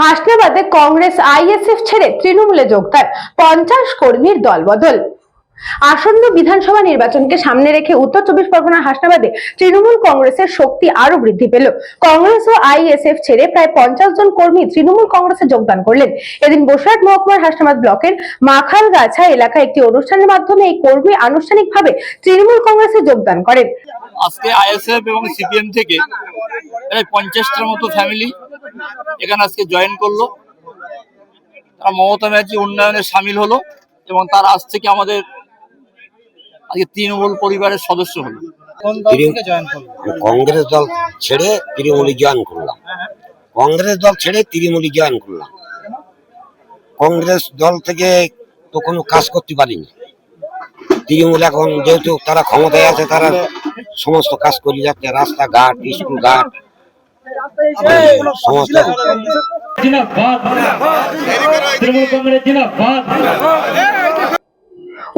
হাসনাবাদে Congress ISF ছেড়ে তৃণমূলে যোগদান, 50 কর্মীর দলবদল। আসন্ন বিধানসভা নির্বাচনকে সামনে রেখে উত্তর চব্বিশ পরগনার হাসনাবাদে তৃণমূল কংগ্রেসের শক্তি আরো বৃদ্ধি পেল। কংগ্রেস ও আইএসএফ ছেড়ে প্রায় 50 জন কর্মী তৃণমূল কংগ্রেসে যোগদান করলেন। এদিন বসিরহাট মহকুমার হাসনাবাদ ব্লকের মাখালগাছা এলাকায় একটি অনুষ্ঠানের মাধ্যমে এই কর্মী আনুষ্ঠানিকভাবে তৃণমূল কংগ্রেসে যোগদান করেন। আজকে আইএসএফ এবং সিপিএম থেকে প্রায় 50টার মতো ফ্যামিলি এখানে আজকে জয়েন করলো। তারা মমতা ব্যানার্জি উন্নয়নে সামিল হলো এবং তার আজ থেকে আমাদের আজকে তৃণমূল পরিবারের সদস্য হলো। কংগ্রেস দল ছেড়ে তৃণমূলে জয়েন করলাম। কংগ্রেস দল থেকে তো কোনো কাজ করতে পারিনি। তৃণমূল এখন যেহেতু তারা ক্ষমতায় আছে, তারা সমস্ত কাজ করে যাচ্ছে, রাস্তাঘাট, স্কুল ঘাট সমস্ত।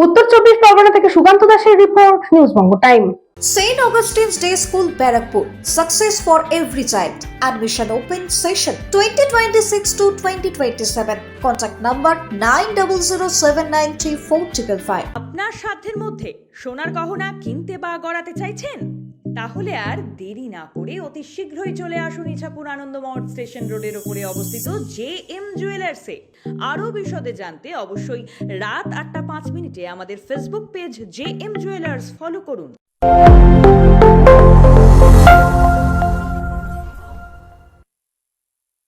উত্তর চব্বিশ পরগনা থেকে সুকান্ত দাসের report, news Banga time. St. Augustine's Day School, Barakpur. Success for every child. Admission open session 2026 to 2027. Contact number 9007934555. আপনার সাধ্যের মধ্যে সোনার গহনা কিনতে বা গড়াতে চাইছেন? তাহলে আর দেরি না করে অতি শীঘ্রই চলে আসুন ইছাপুর আনন্দমঠ স্টেশন রোডের উপরে অবস্থিত জেএম জুয়েলার্সে। আরও বিশদে জানতে অবশ্যই রাত 8:05 আমাদের Facebook page JM jewellers follow করুন।